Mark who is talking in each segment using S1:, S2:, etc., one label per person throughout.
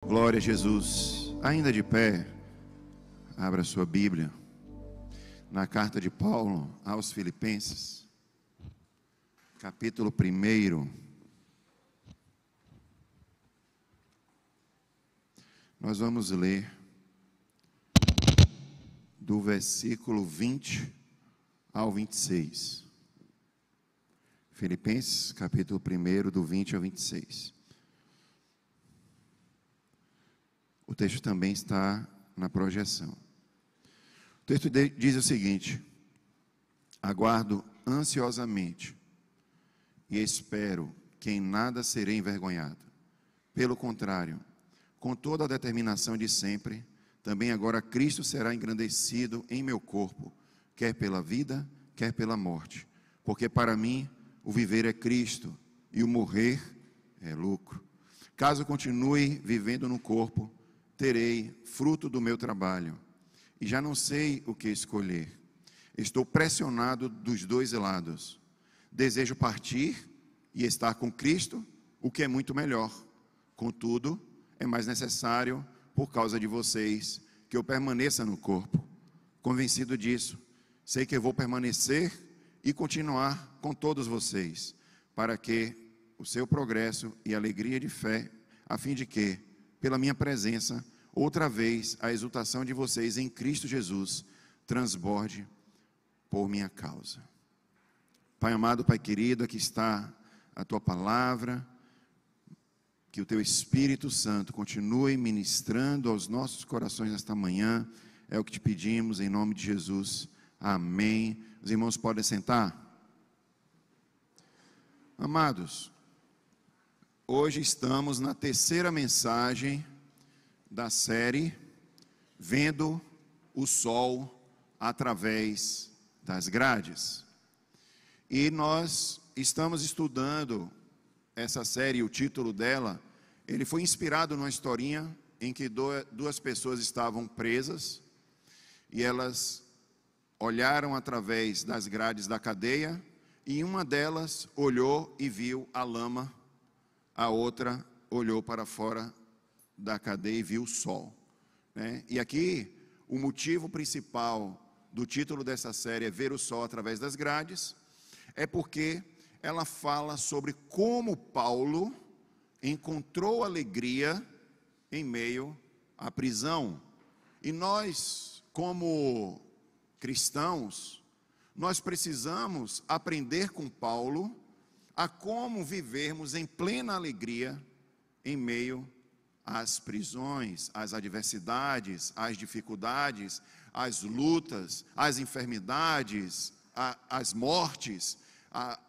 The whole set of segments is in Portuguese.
S1: Glória a Jesus. Ainda de pé, abra sua Bíblia na carta de Paulo aos Filipenses, capítulo 1. Nós vamos ler do versículo 20 ao 26. Filipenses, capítulo 1, do 20 ao 26. O texto também está na projeção. O texto diz o seguinte: aguardo ansiosamente e espero que em nada serei envergonhado. Pelo contrário, com toda a determinação de sempre, também agora Cristo será engrandecido em meu corpo, quer pela vida, quer pela morte. Porque para mim o viver é Cristo e o morrer é lucro. Caso continue vivendo no corpo, terei fruto do meu trabalho, e já não sei o que escolher. Estou pressionado dos dois lados. Desejo partir e estar com Cristo, o que é muito melhor. Contudo, é mais necessário, por causa de vocês, que eu permaneça no corpo. Convencido disso, sei que eu vou permanecer e continuar com todos vocês, para que o seu progresso e alegria de fé, a fim de que, pela minha presença, outra vez a exultação de vocês em Cristo Jesus transborde por minha causa. Pai amado, Pai querido, aqui está a Tua palavra, que o Teu Espírito Santo continue ministrando aos nossos corações nesta manhã, é o que te pedimos em nome de Jesus, amém. Os irmãos podem sentar? Amados, hoje estamos na terceira mensagem da série Vendo o Sol através das grades. E nós estamos estudando essa série, o título dela, ele foi inspirado numa historinha em que duas pessoas estavam presas e elas olharam através das grades da cadeia e uma delas olhou e viu a lama, a outra olhou para fora da cadeia e viu o sol, né? E aqui o motivo principal do título dessa série é Ver o Sol através das grades, é porque ela fala sobre como Paulo encontrou alegria em meio à prisão. E nós, como cristãos, nós precisamos aprender com Paulo a como vivermos em plena alegria em meio às prisões, às adversidades, às dificuldades, às lutas, às enfermidades, às mortes,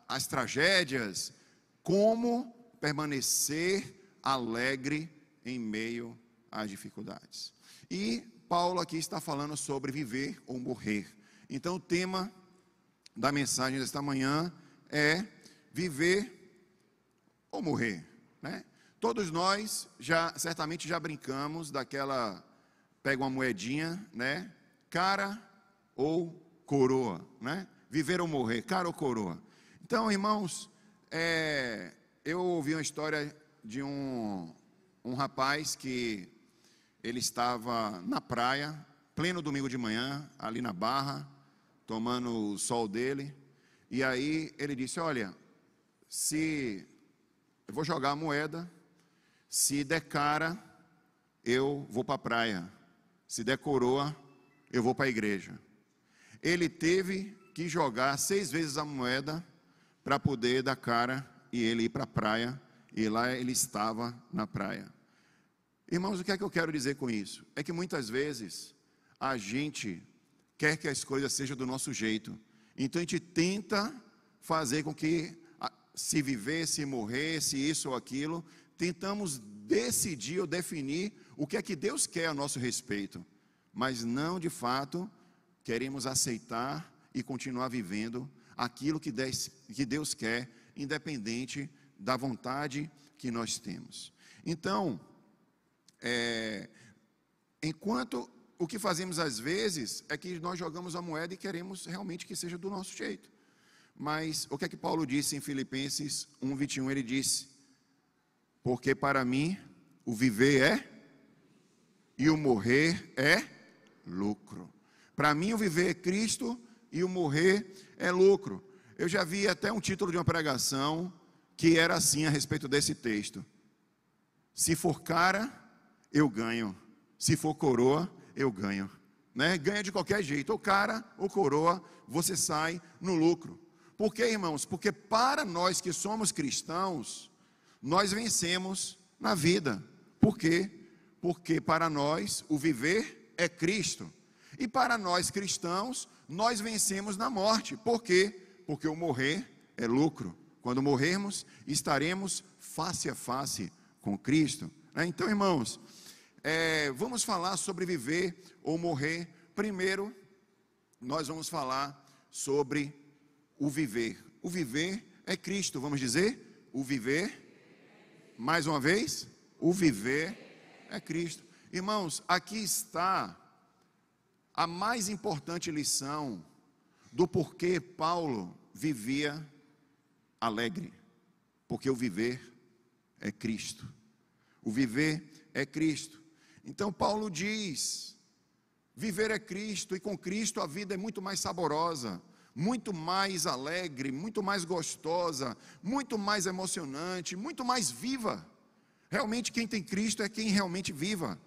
S1: às tragédias. Como permanecer alegre em meio às dificuldades. E Paulo aqui está falando sobre viver ou morrer. Então o tema da mensagem desta manhã é viver ou morrer, né? Todos nós certamente já brincamos daquela, pega uma moedinha, né? Cara ou coroa, né? Viver ou morrer, cara ou coroa. Então, irmãos, eu ouvi uma história de um rapaz que ele estava na praia, pleno domingo de manhã, ali na Barra, tomando o sol dele, e aí ele disse: olha, se eu vou jogar a moeda, se der cara, eu vou para a praia, se der coroa, eu vou para a igreja. Ele teve que jogar 6 vezes a moeda para poder dar cara e ele ir para a praia, e lá ele estava na praia. Irmãos, o que é que eu quero dizer com isso? É que muitas vezes a gente quer que as coisas sejam do nosso jeito, então a gente tenta fazer com que, se viver, se morrer, se isso ou aquilo, tentamos decidir ou definir o que é que Deus quer a nosso respeito, mas não de fato queremos aceitar e continuar vivendo aquilo que Deus quer, independente da vontade que nós temos. Então, enquanto o que fazemos às vezes é que nós jogamos a moeda e queremos realmente que seja do nosso jeito. Mas o que é que Paulo disse em Filipenses 1:21? Ele disse: porque para mim o viver é e o morrer é lucro. Para mim, o viver é Cristo e o morrer é lucro. Eu já vi até um título de uma pregação que era assim a respeito desse texto: se for cara, eu ganho; se for coroa, eu ganho. Né? Ganha de qualquer jeito, ou cara ou coroa, você sai no lucro. Por quê, irmãos? Porque para nós que somos cristãos, nós vencemos na vida. Por quê? Porque para nós o viver é Cristo. E para nós cristãos, nós vencemos na morte. Por quê? Porque o morrer é lucro. Quando morrermos, estaremos face a face com Cristo. Então, irmãos, vamos falar sobre viver ou morrer. Primeiro, nós vamos falar sobre o viver. O viver é Cristo, vamos dizer? O viver, mais uma vez, o viver é Cristo. Irmãos, aqui está a mais importante lição do porquê Paulo vivia alegre. Porque o viver é Cristo. O viver é Cristo. Então Paulo diz: viver é Cristo, e com Cristo a vida é muito mais saborosa, muito mais alegre, muito mais gostosa, muito mais emocionante, muito mais viva. Realmente quem tem Cristo é quem realmente viva.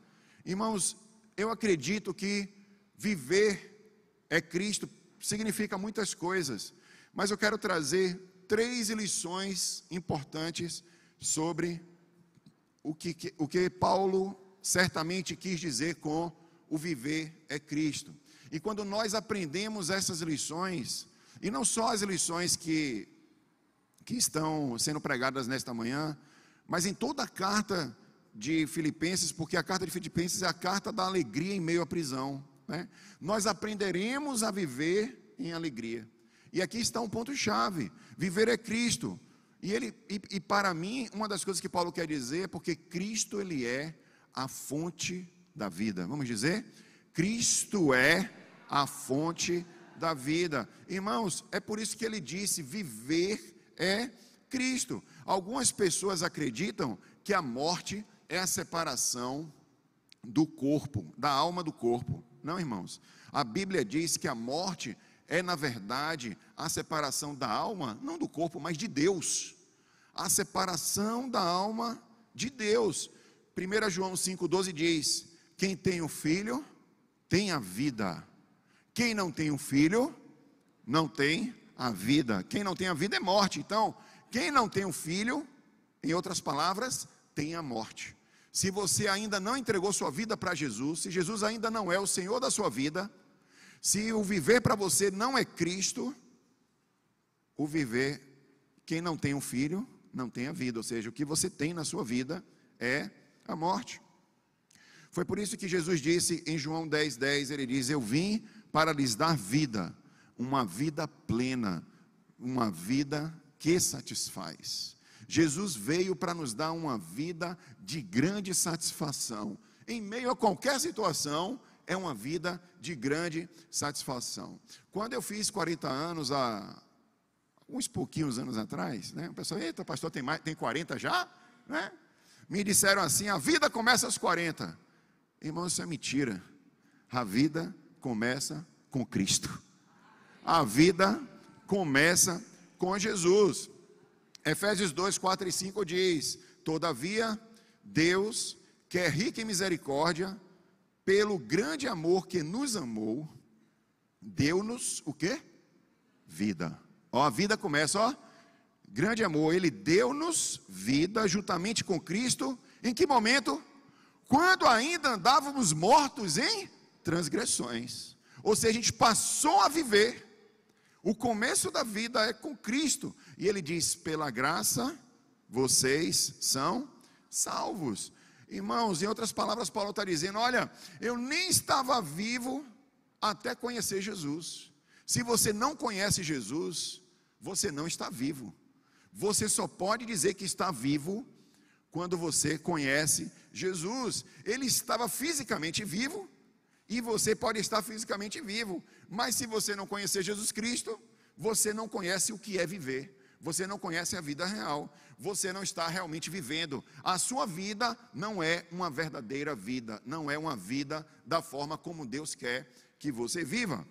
S1: Irmãos, eu acredito que viver é Cristo significa muitas coisas, mas eu quero trazer 3 lições importantes sobre o que Paulo certamente quis dizer com o viver é Cristo. E quando nós aprendemos essas lições, e não só as lições que estão sendo pregadas nesta manhã, mas em toda a carta de Filipenses, porque a carta de Filipenses é a carta da alegria em meio à prisão, né? Nós aprenderemos a viver em alegria. E aqui está um ponto-chave: viver é Cristo. E para mim, uma das coisas que Paulo quer dizer é porque Cristo, ele é a fonte da vida. Vamos dizer? Cristo é a fonte da vida. Irmãos, é por isso que ele disse: viver é Cristo. Algumas pessoas acreditam que a morte é a separação do corpo, da alma do corpo. Não, irmãos. A Bíblia diz que a morte é, na verdade, a separação da alma, não do corpo, mas de Deus. A separação da alma de Deus. 1 João 5,12 diz: quem tem o Filho, tem a vida. Quem não tem o Filho, não tem a vida. Quem não tem a vida é morte. Então, quem não tem o Filho, em outras palavras, tem a morte. Se você ainda não entregou sua vida para Jesus, se Jesus ainda não é o Senhor da sua vida, se o viver para você não é Cristo, o viver, quem não tem um filho, não tem a vida. Ou seja, o que você tem na sua vida é a morte. Foi por isso que Jesus disse em João 10,10, ele diz: eu vim para lhes dar vida, uma vida plena, uma vida que satisfaz. Jesus veio para nos dar uma vida de grande satisfação. Em meio a qualquer situação, é uma vida de grande satisfação. Quando eu fiz 40 anos, há uns pouquinhos anos atrás, né? O pessoal: eita, pastor, tem 40 já? Né? Me disseram assim: a vida começa aos 40. Irmão, isso é mentira. A vida começa com Cristo. A vida começa com Jesus. Efésios 2, 4 e 5 diz: todavia, Deus, que é rico em misericórdia, pelo grande amor que nos amou, deu-nos o quê? Vida. Ó, a vida começa, ó, grande amor, ele deu-nos vida juntamente com Cristo. Em que momento? Quando ainda andávamos mortos em transgressões. Ou seja, a gente passou a viver. O começo da vida é com Cristo. E ele diz: pela graça, vocês são salvos. Irmãos, em outras palavras, Paulo está dizendo: olha, eu nem estava vivo até conhecer Jesus. Se você não conhece Jesus, você não está vivo. Você só pode dizer que está vivo quando você conhece Jesus. Ele estava fisicamente vivo, e você pode estar fisicamente vivo, mas se você não conhecer Jesus Cristo, você não conhece o que é viver. você não conhece a vida real, você não está realmente vivendo. A sua vida não é uma verdadeira vida, não é uma vida da forma como Deus quer que você viva.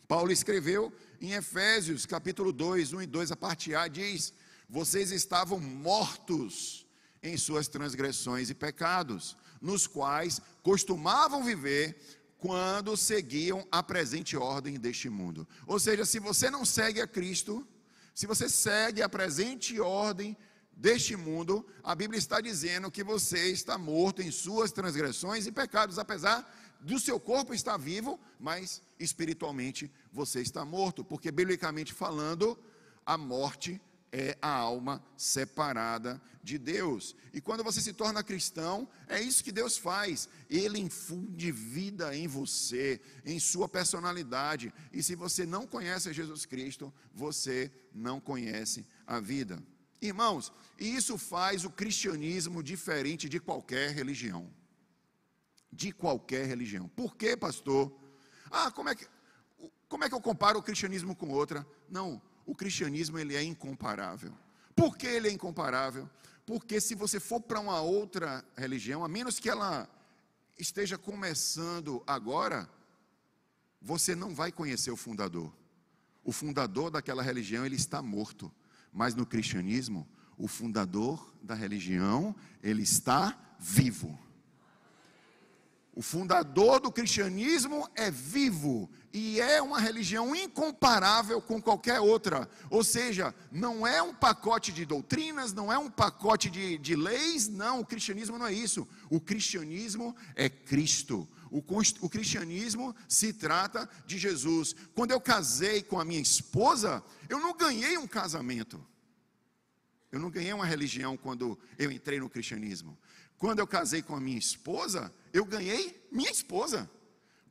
S1: Paulo escreveu em Efésios, capítulo 2, 1 e 2, a parte A, diz: vocês estavam mortos em suas transgressões e pecados, nos quais costumavam viver quando seguiam a presente ordem deste mundo. Ou seja, se você não segue a Cristo, se você segue a presente ordem deste mundo, a Bíblia está dizendo que você está morto em suas transgressões e pecados, apesar do seu corpo estar vivo, mas espiritualmente você está morto, porque biblicamente falando, a morte é a alma separada de Deus. E quando você se torna cristão, é isso que Deus faz. Ele infunde vida em você, em sua personalidade. E se você não conhece Jesus Cristo, você não conhece a vida. Irmãos, e isso faz o cristianismo diferente de qualquer religião. De qualquer religião. Por quê, pastor? Como é que eu comparo o cristianismo com outra? Não, o cristianismo ele é incomparável. Por que ele é incomparável? Porque se você for para uma outra religião, a menos que ela esteja começando agora, você não vai conhecer o fundador. O fundador daquela religião, ele está morto. Mas no cristianismo, o fundador da religião, ele está vivo. O fundador do cristianismo é vivo e é uma religião incomparável com qualquer outra. Ou seja, não é um pacote de doutrinas, não é um pacote de leis, não, o cristianismo não é isso. O cristianismo é Cristo. O cristianismo se trata de Jesus. Quando eu casei com a minha esposa, eu não ganhei um casamento. Eu não ganhei uma religião quando eu entrei no cristianismo. Quando eu casei com a minha esposa, eu ganhei minha esposa.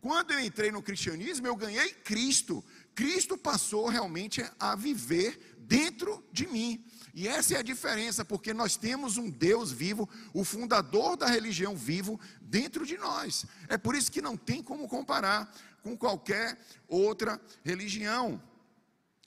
S1: Quando eu entrei no cristianismo, eu ganhei Cristo. Cristo passou realmente a viver dentro de mim. E essa é a diferença, porque nós temos um Deus vivo, o fundador da religião vivo, dentro de nós. É por isso que não tem como comparar com qualquer outra religião.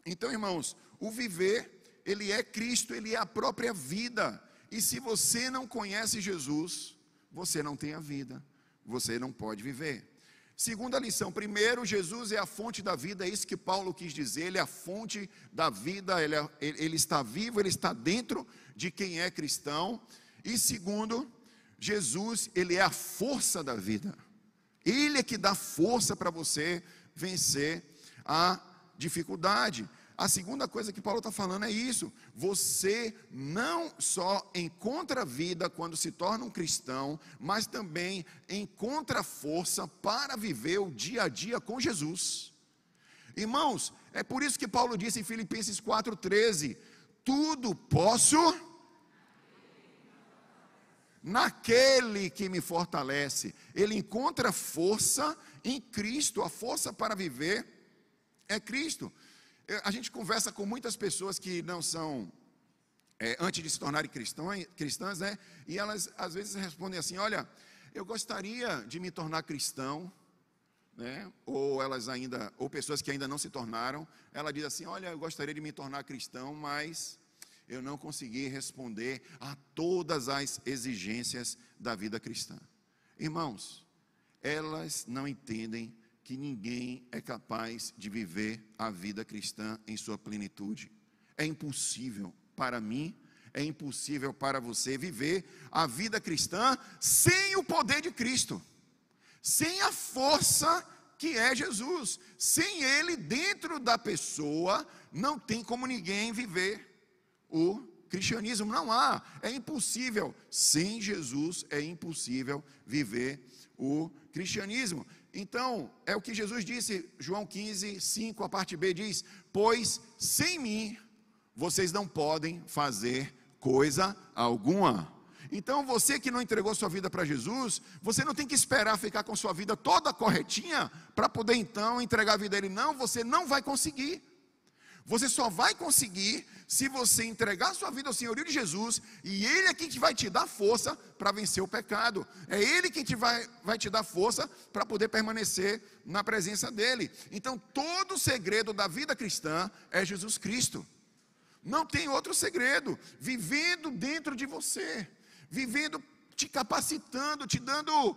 S1: Então, irmãos, o viver, ele é Cristo, ele é a própria vida. E se você não conhece Jesus, você não tem a vida, você não pode viver. Segunda lição, primeiro, Jesus é a fonte da vida, é isso que Paulo quis dizer, ele é a fonte da vida, ele está vivo, ele está dentro de quem é cristão. E segundo, Jesus, ele é a força da vida, ele é que dá força para você vencer a dificuldade. A segunda coisa que Paulo está falando é isso: você não só encontra vida quando se torna um cristão, mas também encontra força para viver o dia a dia com Jesus. Irmãos, é por isso que Paulo disse em Filipenses 4,13: tudo posso naquele que me fortalece. Ele encontra força em Cristo, a força para viver é Cristo. A gente conversa com muitas pessoas que não são, antes de se tornarem cristãs, né? E elas às vezes respondem assim: olha, eu gostaria de me tornar cristão, né? Ou pessoas que ainda não se tornaram, ela diz assim: olha, eu gostaria de me tornar cristão, mas eu não consegui responder a todas as exigências da vida cristã. Irmãos, elas não entendem que ninguém é capaz de viver a vida cristã em sua plenitude. É impossível para mim, é impossível para você viver a vida cristã sem o poder de Cristo, sem a força que é Jesus. Sem Ele dentro da pessoa, não tem como ninguém viver o cristianismo. Não há, é impossível. Sem Jesus é impossível viver o cristianismo. Então, é o que Jesus disse, João 15, 5, a parte B diz: pois sem mim, vocês não podem fazer coisa alguma. Então, você que não entregou sua vida para Jesus, você não tem que esperar ficar com sua vida toda corretinha, para poder então entregar a vida a Ele. Não, você não vai conseguir. Você só vai conseguir se você entregar sua vida ao senhorio de Jesus, e Ele é quem vai te dar força para vencer o pecado. É Ele quem vai te dar força para poder permanecer na presença dEle. Então todo o segredo da vida cristã é Jesus Cristo. Não tem outro segredo. Vivendo dentro de você, vivendo, te capacitando, te dando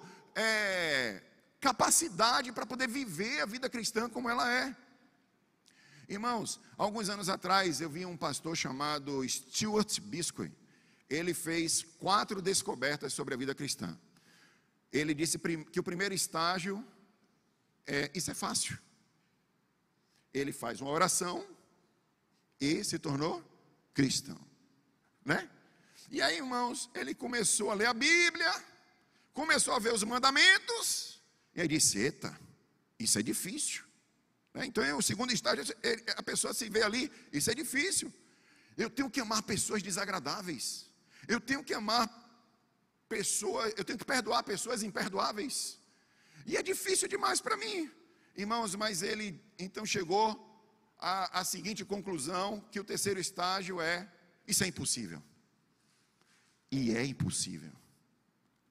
S1: capacidade para poder viver a vida cristã como ela é. Irmãos, alguns anos atrás eu vi um pastor chamado Stuart Biscoe. Ele fez 4 descobertas sobre a vida cristã. Ele disse que o primeiro estágio isso é fácil. Ele faz uma oração e se tornou cristão, né? E aí, irmãos, ele começou a ler a Bíblia, começou a ver os mandamentos, e aí disse: eita, isso é difícil, né? Então, o segundo estágio, a pessoa se vê ali: isso é difícil. Eu tenho que amar pessoas desagradáveis, eu tenho que amar pessoas, eu tenho que perdoar pessoas imperdoáveis, e é difícil demais para mim, irmãos. Mas ele então chegou à seguinte conclusão: que o terceiro estágio isso é impossível. E é impossível.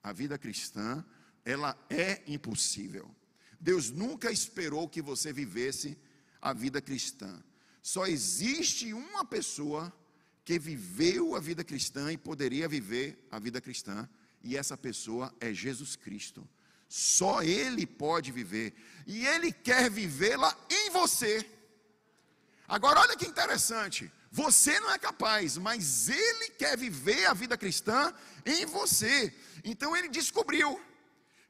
S1: A vida cristã, ela é impossível. Deus nunca esperou que você vivesse a vida cristã. Só existe uma pessoa que viveu a vida cristã e poderia viver a vida cristã, e essa pessoa é Jesus Cristo. Só Ele pode viver, e Ele quer vivê-la em você. Agora olha que interessante, você não é capaz, mas Ele quer viver a vida cristã em você. Então Ele descobriu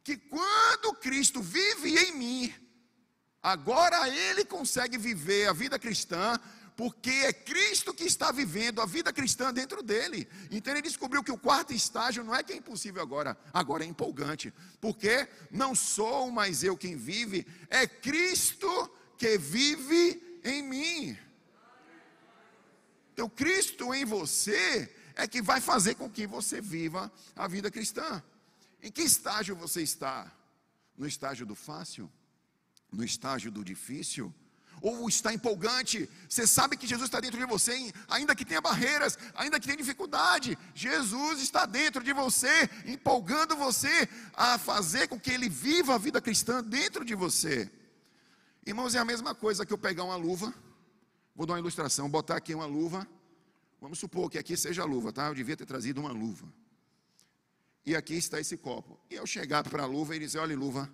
S1: que quando Cristo vive em mim, agora Ele consegue viver a vida cristã, porque é Cristo que está vivendo a vida cristã dentro dele. Então ele descobriu que o quarto estágio não é que é impossível agora é empolgante, porque não sou mais eu quem vive, é Cristo que vive em mim. Então Cristo em você é que vai fazer com que você viva a vida cristã. Em que estágio você está? No estágio do fácil? No estágio do difícil? Ou está empolgante? Você sabe que Jesus está dentro de você, ainda que tenha barreiras, ainda que tenha dificuldade, Jesus está dentro de você, empolgando você a fazer com que Ele viva a vida cristã dentro de você. Irmãos, é a mesma coisa que eu pegar uma luva. Vou dar uma ilustração, botar aqui uma luva. Vamos supor que aqui seja a luva, tá? Eu devia ter trazido uma luva. E aqui está esse copo. E eu chegar para a luva e dizer: olha, luva,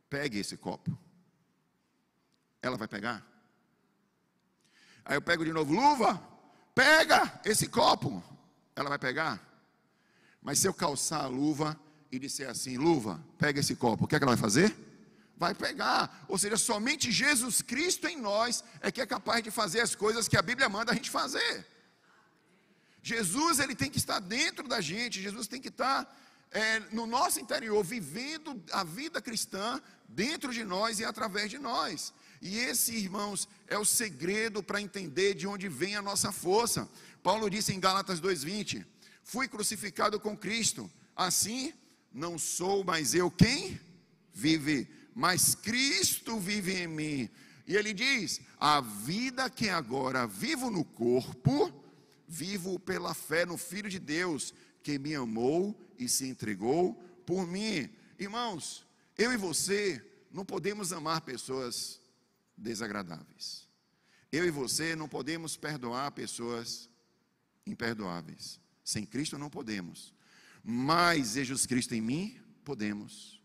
S1: pegue esse copo. Ela vai pegar? Aí eu pego de novo: luva, pega esse copo. Ela vai pegar? Mas se eu calçar a luva e disser assim: luva, pega esse copo, o que é que ela vai fazer? Vai pegar. Ou seja, somente Jesus Cristo em nós é que é capaz de fazer as coisas que a Bíblia manda a gente fazer. Jesus, Ele tem que estar dentro da gente. Jesus tem que estar no nosso interior, vivendo a vida cristã dentro de nós e através de nós. E esse, irmãos, é o segredo para entender de onde vem a nossa força. Paulo disse em Gálatas 2:20: fui crucificado com Cristo, assim não sou mais eu quem vive, mas Cristo vive em mim. E ele diz: a vida que agora vivo no corpo, vivo pela fé no Filho de Deus, que me amou e se entregou por mim. Irmãos, eu e você não podemos amar pessoas desagradáveis. Eu e você não podemos perdoar pessoas imperdoáveis. Sem Cristo não podemos. Mas Jesus Cristo em mim, podemos.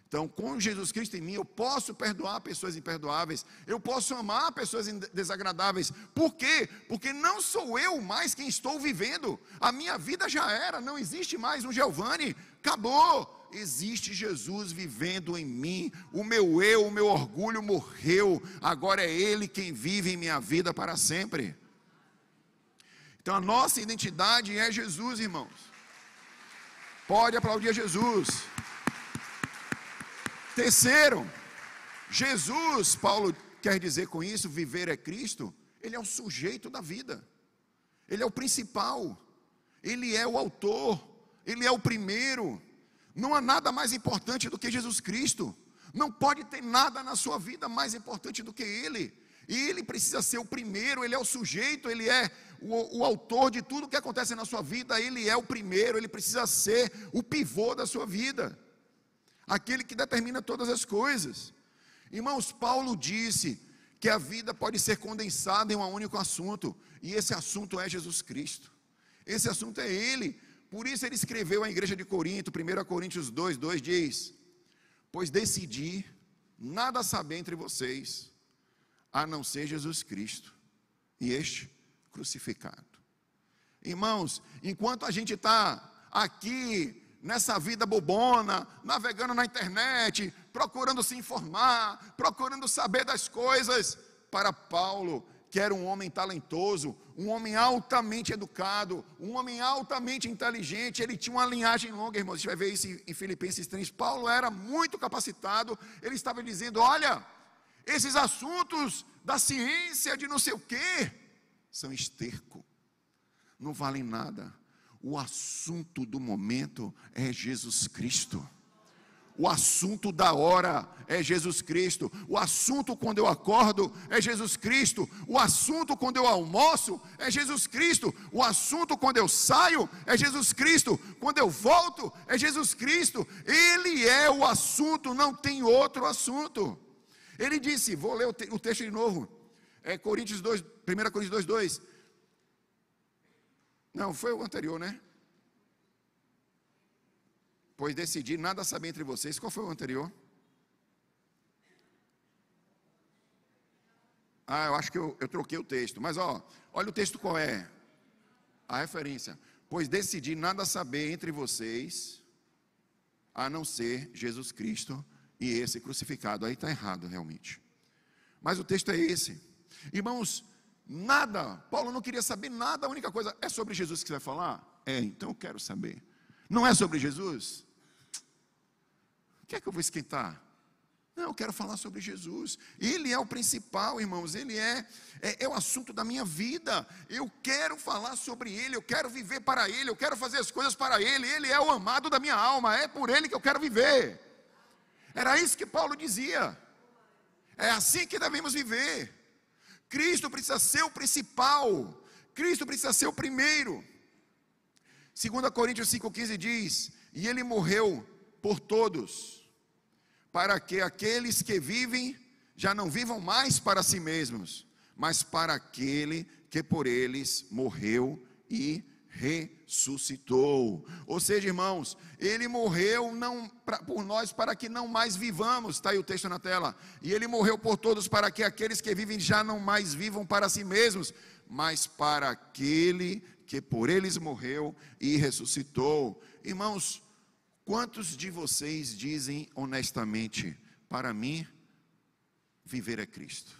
S1: Então, com Jesus Cristo em mim, eu posso perdoar pessoas imperdoáveis, eu posso amar pessoas desagradáveis. Por quê? Porque não sou eu mais quem estou vivendo. A minha vida já era, não existe mais um Giovanni, acabou. Existe Jesus vivendo em mim. O meu eu, o meu orgulho morreu. Agora é Ele quem vive em minha vida para sempre. Então a nossa identidade é Jesus, irmãos. Pode aplaudir a Jesus. Terceiro, Jesus, Paulo quer dizer com isso, viver é Cristo. Ele é o sujeito da vida. Ele é o principal. Ele é o autor. Ele é o primeiro. Não há nada mais importante do que Jesus Cristo. Não pode ter nada na sua vida mais importante do que Ele. E Ele precisa ser o primeiro, Ele é o sujeito, Ele é o autor de tudo que acontece na sua vida. Ele é o primeiro, Ele precisa ser o pivô da sua vida. Aquele que determina todas as coisas. Irmãos, Paulo disse que a vida pode ser condensada em um único assunto, e esse assunto é Jesus Cristo. Esse assunto é Ele. Por isso ele escreveu à igreja de Corinto, 1 Coríntios 2:2 diz: pois decidi nada saber entre vocês, a não ser Jesus Cristo, e este crucificado. Irmãos, enquanto a gente está aqui, nessa vida bobona, navegando na internet, procurando se informar, procurando saber das coisas, para Paulo, que era um homem talentoso, um homem altamente educado, um homem altamente inteligente, ele tinha uma linhagem longa, irmãos, a gente vai ver isso em Filipenses 3, Paulo era muito capacitado, ele estava dizendo, olha, esses assuntos da ciência de não sei o quê, são esterco, não valem nada, o assunto do momento é Jesus Cristo. O assunto da hora é Jesus Cristo. O assunto quando eu acordo é Jesus Cristo. O assunto quando eu almoço é Jesus Cristo. O assunto quando eu saio é Jesus Cristo. Quando eu volto é Jesus Cristo. Ele é o assunto, não tem outro assunto. Ele disse, vou ler o texto de novo. É Coríntios 2, 1 Coríntios 2:2. Não, foi o anterior, né? Pois decidi nada saber entre vocês. Qual foi o anterior? Eu acho que eu troquei o texto. Mas olha o texto qual é. A referência. Pois decidi nada saber entre vocês, a não ser Jesus Cristo e esse crucificado. Aí está errado realmente. Mas o texto é esse. Irmãos, nada. Paulo não queria saber nada. A única coisa, é sobre Jesus que você vai falar? Então eu quero saber. Não é sobre Jesus? O que é que eu vou esquentar? Não, eu quero falar sobre Jesus. Ele é o principal, irmãos. Ele é o assunto da minha vida. Eu quero falar sobre Ele. Eu quero viver para Ele. Eu quero fazer as coisas para Ele. Ele é o amado da minha alma. É por Ele que eu quero viver. Era isso que Paulo dizia. É assim que devemos viver. Cristo precisa ser o principal. Cristo precisa ser o primeiro. 2 Coríntios 5,15 diz, e Ele morreu por todos, para que aqueles que vivem, já não vivam mais para si mesmos, mas para aquele que por eles morreu e ressuscitou. Ou seja, irmãos, Ele morreu por nós para que não mais vivamos, está aí o texto na tela, e Ele morreu por todos para que aqueles que vivem já não mais vivam para si mesmos, mas para aquele que por eles morreu e ressuscitou. Irmãos, quantos de vocês dizem honestamente, para mim, viver é Cristo?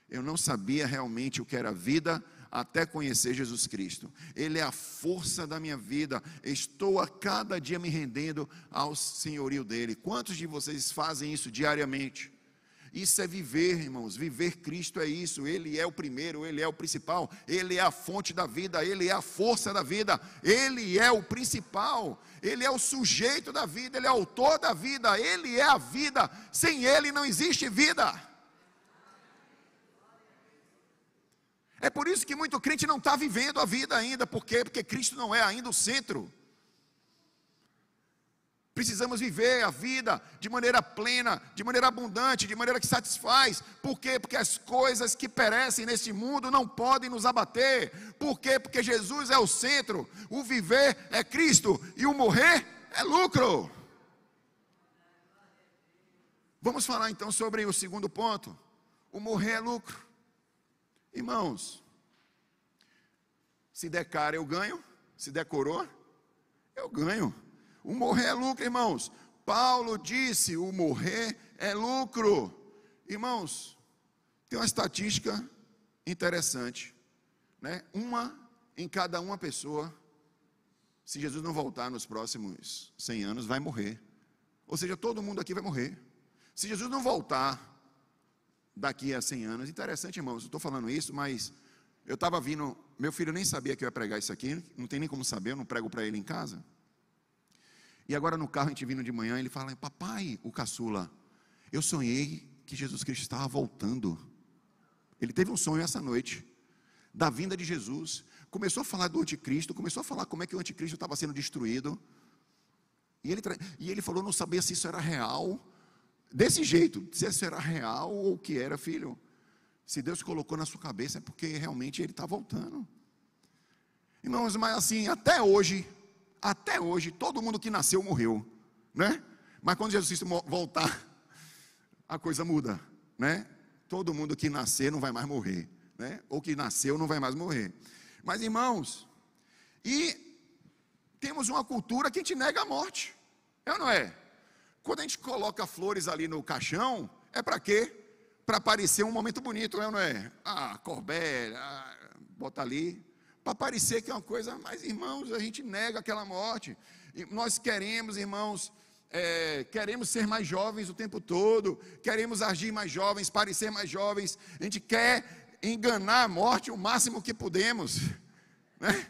S1: Eu não sabia realmente o que era vida, até conhecer Jesus Cristo. Ele é a força da minha vida, estou a cada dia me rendendo ao senhorio dEle. Quantos de vocês fazem isso diariamente? Isso é viver, irmãos, viver Cristo é isso, Ele é o primeiro, Ele é o principal, Ele é a fonte da vida, Ele é a força da vida, Ele é o principal, Ele é o sujeito da vida, Ele é o autor da vida, Ele é a vida, sem Ele não existe vida. É por isso que muito crente não está vivendo a vida ainda, por quê? Porque Cristo não é ainda o centro. Precisamos viver a vida de maneira plena, de maneira abundante, de maneira que satisfaz. Por quê? Porque as coisas que perecem neste mundo não podem nos abater. Por quê? Porque Jesus é o centro. O viver é Cristo e o morrer é lucro. Vamos falar então sobre o segundo ponto. O morrer é lucro. Irmãos, se der cara eu ganho, se der coroa eu ganho. O morrer é lucro, irmãos. Paulo disse, o morrer é lucro. Irmãos, tem uma estatística interessante, né? Uma em cada uma pessoa, se Jesus não voltar nos próximos 100 anos, vai morrer. Ou seja, todo mundo aqui vai morrer. Se Jesus não voltar daqui a 100 anos, interessante, irmãos, eu estou falando isso, mas eu estava vindo, meu filho nem sabia que eu ia pregar isso aqui, não tem nem como saber, eu não prego para ele em casa. E agora no carro a gente vindo de manhã, ele fala, papai, o caçula, eu sonhei que Jesus Cristo estava voltando. Ele teve um sonho essa noite, da vinda de Jesus, começou a falar do anticristo, começou a falar como é que o anticristo estava sendo destruído, e ele falou, não sabia se isso era real, desse jeito, se isso era real ou o que era, filho. Se Deus colocou na sua cabeça, é porque realmente Ele está voltando. Irmãos, mas assim, até hoje, todo mundo que nasceu morreu, né? Mas quando Jesus Cristo voltar, a coisa muda, né? Todo mundo que nascer não vai mais morrer, né? Ou que nasceu não vai mais morrer. Mas, irmãos, e temos uma cultura que a gente nega a morte, é ou não é? Quando a gente coloca flores ali no caixão, é para quê? Para parecer um momento bonito, é ou não é? Corbélia, bota ali, para parecer que é uma coisa, mas, irmãos, a gente nega aquela morte. E nós queremos, irmãos, queremos ser mais jovens o tempo todo, queremos agir mais jovens, parecer mais jovens, a gente quer enganar a morte o máximo que podemos, né?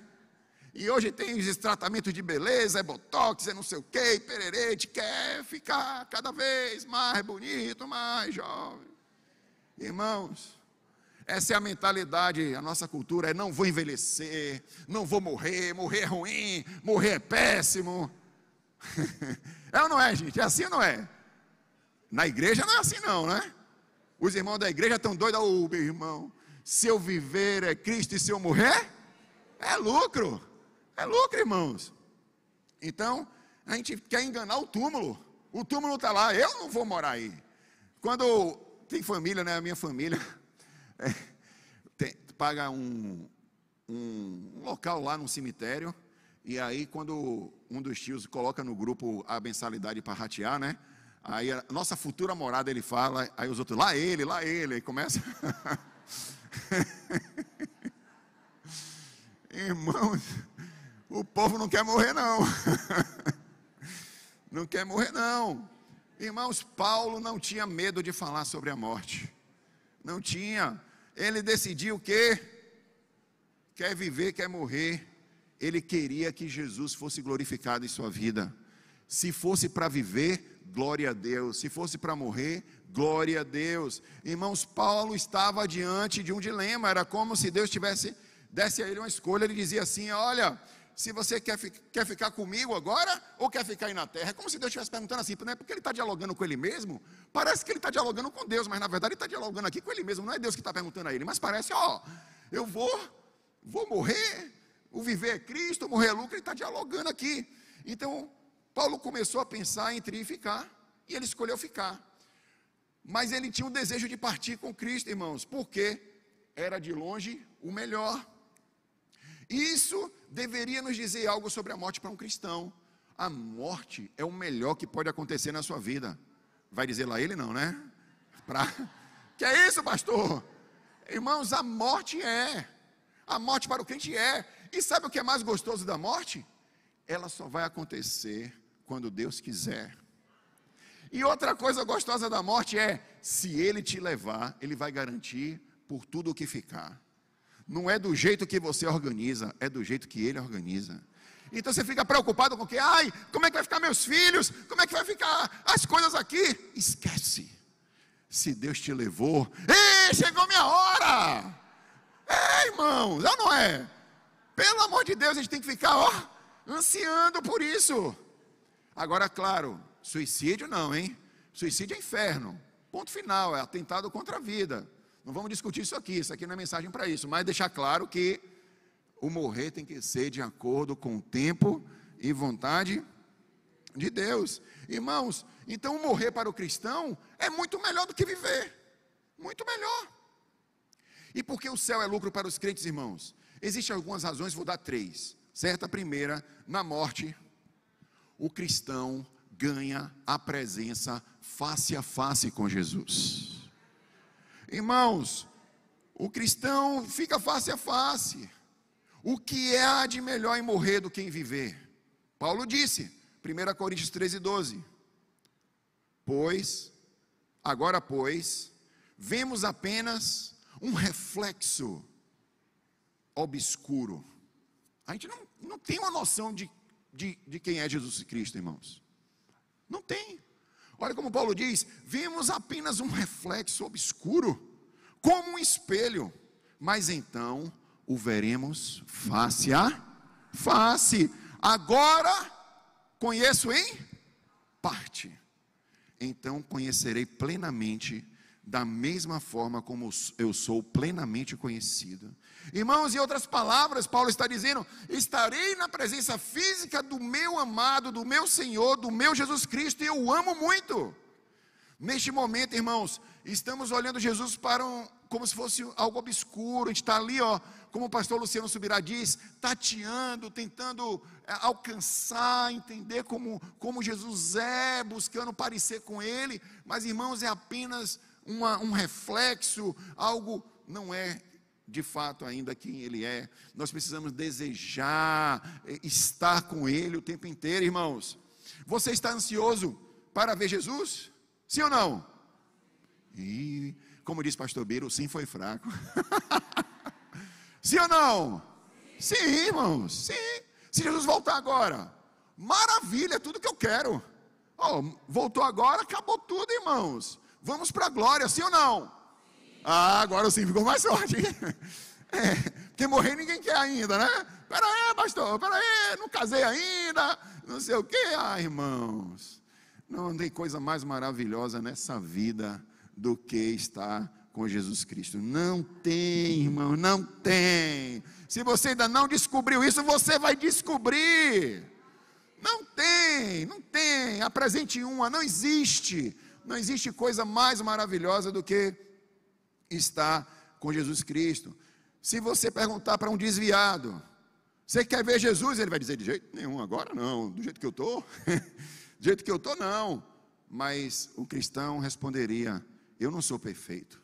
S1: E hoje tem os tratamentos de beleza, é botox, é não sei o que, pererê, a gente quer ficar cada vez mais bonito, mais jovem. Irmãos, essa é a mentalidade, a nossa cultura é: não vou envelhecer, não vou morrer, morrer é ruim, morrer é péssimo. É ou não é, gente? É assim ou não é? Na igreja não é assim não, né? Os irmãos da igreja estão doidos. Meu irmão, se eu viver é Cristo e se eu morrer, é lucro. É lucro, irmãos. Então, a gente quer enganar o túmulo. O túmulo está lá, eu não vou morar aí. Quando tem família, né? A minha família paga um local lá no cemitério. E aí, quando um dos tios coloca no grupo a mensalidade para ratear, né? Aí a nossa futura morada, ele fala, aí os outros, lá ele, aí começa. Irmãos, o povo não quer morrer não. Não quer morrer não. Irmãos, Paulo não tinha medo de falar sobre a morte. Não tinha. Ele decidiu que quer viver, quer morrer. Ele queria que Jesus fosse glorificado em sua vida. Se fosse para viver, glória a Deus. Se fosse para morrer, glória a Deus. Irmãos, Paulo estava diante de um dilema. Era como se Deus desse a ele uma escolha. Ele dizia assim: olha, se você quer ficar comigo agora, ou quer ficar aí na terra? É como se Deus estivesse perguntando assim, né? Porque ele está dialogando com ele mesmo. Parece que ele está dialogando com Deus, mas na verdade ele está dialogando aqui com ele mesmo. Não é Deus que está perguntando a ele, mas parece, eu vou morrer. O viver é Cristo, morrer é lucro. Ele está dialogando aqui. Então, Paulo começou a pensar entre ir e ficar, e ele escolheu ficar. Mas ele tinha o desejo de partir com Cristo, irmãos, porque era de longe o melhor. Isso deveria nos dizer algo sobre a morte para um cristão. A morte é o melhor que pode acontecer na sua vida. Vai dizer lá ele não, né? Que é isso, pastor? Irmãos, a morte para o crente é. E sabe o que é mais gostoso da morte? Ela só vai acontecer quando Deus quiser. E outra coisa gostosa da morte é: se Ele te levar, Ele vai garantir por tudo o que ficar. Não é do jeito que você organiza, é do jeito que Ele organiza. Então você fica preocupado com o que? Como é que vai ficar meus filhos? Como é que vai ficar as coisas aqui? Esquece. Se Deus te levou, chegou minha hora. Irmãos, não é? Pelo amor de Deus, a gente tem que ficar, ansiando por isso. Agora, claro, suicídio não, hein? Suicídio é inferno. Ponto final, é atentado contra a vida. Não vamos discutir isso aqui não é mensagem para isso. Mas deixar claro que o morrer tem que ser de acordo com o tempo e vontade de Deus. Irmãos, então morrer para o cristão é muito melhor do que viver. Muito melhor. E por que o céu é lucro para os crentes, irmãos? Existem algumas razões, vou dar 3. Certo? A primeira, na morte, o cristão ganha a presença face a face com Jesus. Irmãos, o cristão fica face a face. O que há de melhor em morrer do que em viver? Paulo disse, 1 Coríntios 13:12. Agora, vemos apenas um reflexo obscuro. A gente não tem uma noção de quem é Jesus Cristo, irmãos. Não tem. Olha como Paulo diz: vemos apenas um reflexo obscuro, como um espelho, mas então o veremos face a face. Agora conheço em parte, então conhecerei plenamente, da mesma forma como eu sou plenamente conhecido. Irmãos, em outras palavras, Paulo está dizendo: estarei na presença física do meu amado, do meu Senhor, do meu Jesus Cristo, e eu o amo muito. Neste momento, irmãos, estamos olhando Jesus como se fosse algo obscuro. A gente está ali, como o pastor Luciano Subirá diz, tateando, tentando alcançar, entender como Jesus é, buscando parecer com Ele. Mas, irmãos, é apenas um reflexo, algo não é de fato ainda quem Ele é. Nós precisamos desejar estar com Ele o tempo inteiro, irmãos. Você está ansioso para ver Jesus? Sim ou não? E, como diz pastor Beiro, o sim foi fraco. Sim ou não? Sim, irmãos, sim. Se Jesus voltar agora, maravilha, é tudo que eu quero. Voltou agora, acabou tudo, irmãos. Vamos para a glória, sim ou não? Agora sim ficou mais forte. Porque morrer ninguém quer ainda, né? Pera aí, pastor, pera aí, não casei ainda, não sei o quê. Irmãos, não tem coisa mais maravilhosa nessa vida do que estar com Jesus Cristo. Não tem, irmão, não tem. Se você ainda não descobriu isso, você vai descobrir. Não tem. Apresente uma, não existe. Não existe coisa mais maravilhosa do que estar com Jesus Cristo. Se você perguntar para um desviado: você quer ver Jesus? Ele vai dizer: de jeito nenhum, agora não, do jeito que eu estou. Do jeito que eu estou, não. Mas o cristão responderia: eu não sou perfeito.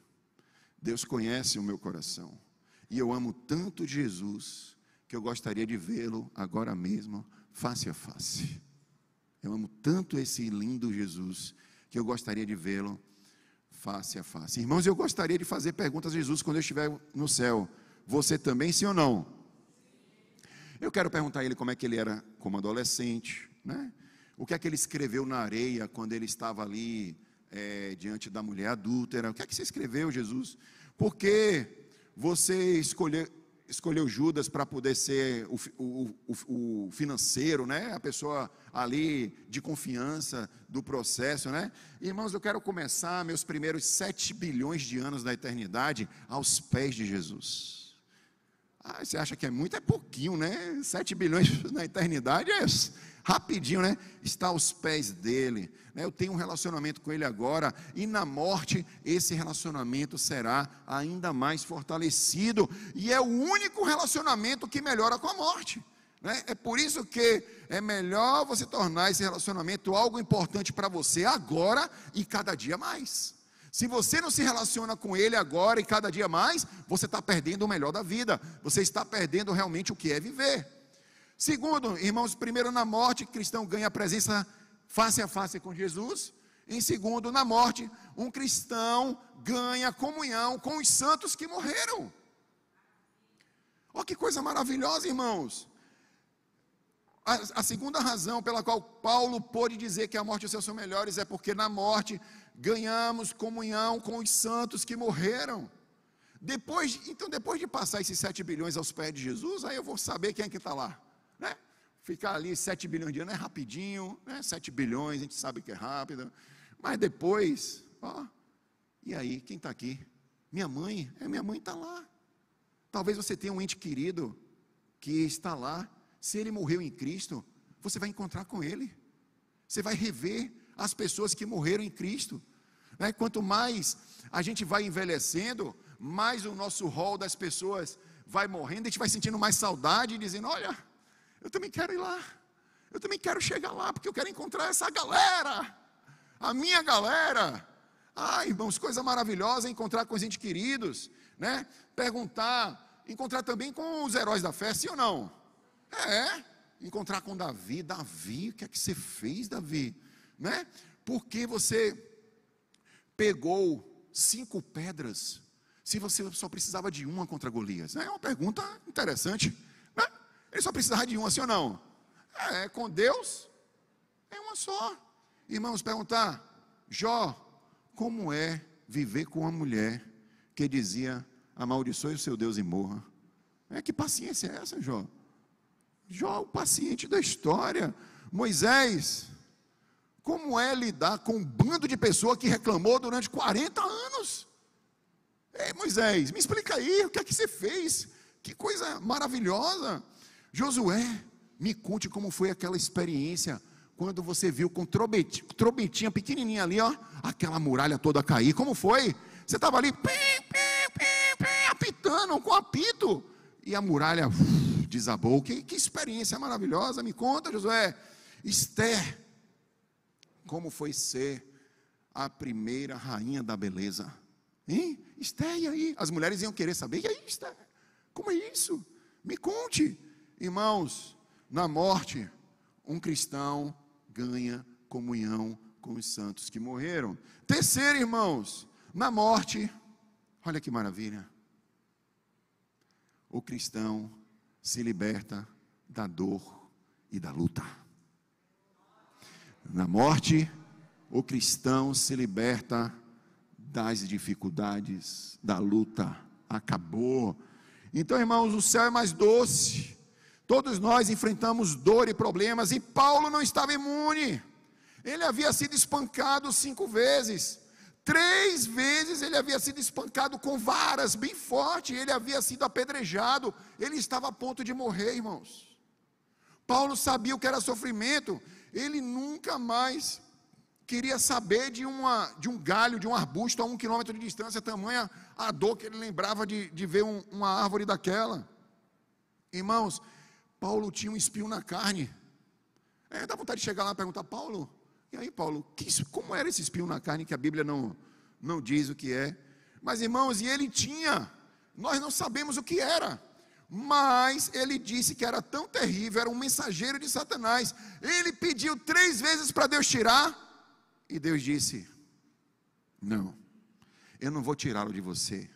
S1: Deus conhece o meu coração. E eu amo tanto Jesus, que eu gostaria de vê-lo agora mesmo, face a face. Eu amo tanto esse lindo Jesus, que eu gostaria de vê-lo face a face. Irmãos, eu gostaria de fazer perguntas a Jesus quando eu estiver no céu. Você também, sim ou não? Eu quero perguntar a ele como é que ele era como adolescente, né? O que é que ele escreveu na areia quando ele estava ali diante da mulher adúltera? O que é que você escreveu, Jesus? Por que você escolheu Judas para poder ser o financeiro, né? A pessoa ali de confiança do processo, né? Irmãos, eu quero começar meus primeiros 7 bilhões de anos da eternidade aos pés de Jesus. Você acha que é muito? É pouquinho, né? 7 bilhões na eternidade é rapidinho, né? Está aos pés dele, né? Eu tenho um relacionamento com ele agora, e na morte esse relacionamento será ainda mais fortalecido, e é o único relacionamento que melhora com a morte, né? É por isso que é melhor você tornar esse relacionamento algo importante para você agora e cada dia mais. Se você não se relaciona com ele agora e cada dia mais, você está perdendo o melhor da vida, você está perdendo realmente o que é viver. Segundo, irmãos, primeiro, na morte, o cristão ganha a presença face a face com Jesus. Em segundo, na morte, um cristão ganha comunhão com os santos que morreram. Olha que coisa maravilhosa, irmãos. A segunda razão pela qual Paulo pôde dizer que a morte e os céus são melhores é porque na morte ganhamos comunhão com os santos que morreram. Depois de passar esses 7 bilhões aos pés de Jesus, aí eu vou saber quem é que está lá, né? Ficar ali 7 bilhões de anos é rapidinho, né? 7 bilhões, a gente sabe que é rápido, mas depois, e aí, quem está aqui? Minha mãe está lá. Talvez você tenha um ente querido que está lá. Se ele morreu em Cristo, você vai encontrar com ele, você vai rever as pessoas que morreram em Cristo, né? Quanto mais a gente vai envelhecendo, mais o nosso rol das pessoas vai morrendo, a gente vai sentindo mais saudade e dizendo: olha, eu também quero ir lá, eu também quero chegar lá, porque eu quero encontrar essa galera, a minha galera. Irmãos, coisa maravilhosa encontrar com os entes queridos, né? Encontrar também com os heróis da fé, sim ou não? Encontrar com Davi. O que é que você fez, Davi? Né? Porque você pegou 5 pedras, se você só precisava de uma contra Golias? É uma pergunta interessante, né? Ele só precisava de uma, sim ou não? Com Deus é uma só. Irmãos, perguntar: Jó, como é viver com uma mulher que dizia: amaldiçoe o seu Deus e morra? Que paciência é essa, Jó? Jó, o paciente da história. Moisés, como é lidar com um bando de pessoas que reclamou durante 40 anos. Ei, Moisés, me explica aí, o que é que você fez? Que coisa maravilhosa. Josué, me conte como foi aquela experiência, quando você viu com trombetinha pequenininha ali, ó, aquela muralha toda cair. Como foi? Você estava ali, apitando com apito, e a muralha desabou. Que experiência maravilhosa, me conta, Josué. Esther, como foi ser a primeira rainha da beleza? Hein? Esther, e aí? As mulheres iam querer saber, e aí, Esther? Como é isso? Me conte. Irmãos, na morte, um cristão ganha comunhão com os santos que morreram. Terceiro, irmãos, na morte, olha que maravilha, o cristão se liberta da dor e da luta. Na morte, o cristão se liberta das dificuldades, da luta. Acabou. Então, irmãos, o céu é mais doce. Todos nós enfrentamos dor e problemas, e Paulo não estava imune. Ele havia sido espancado 5 vezes. 3 vezes ele havia sido espancado com varas bem forte. Ele havia sido apedrejado. Ele estava a ponto de morrer, irmãos. Paulo sabia o que era sofrimento. Ele nunca mais queria saber de um galho, de um arbusto a 1 quilômetro de distância, tamanha a dor que ele lembrava de ver uma árvore daquela. Irmãos, Paulo tinha um espinho na carne. Dá vontade de chegar lá e perguntar: Paulo, e aí, Paulo, como era esse espinho na carne, que a Bíblia não diz o que é? Mas, irmãos, e ele tinha, nós não sabemos o que era, mas ele disse que era tão terrível, era um mensageiro de Satanás. Ele pediu 3 vezes para Deus tirar, e Deus disse: não, eu não vou tirá-lo de você,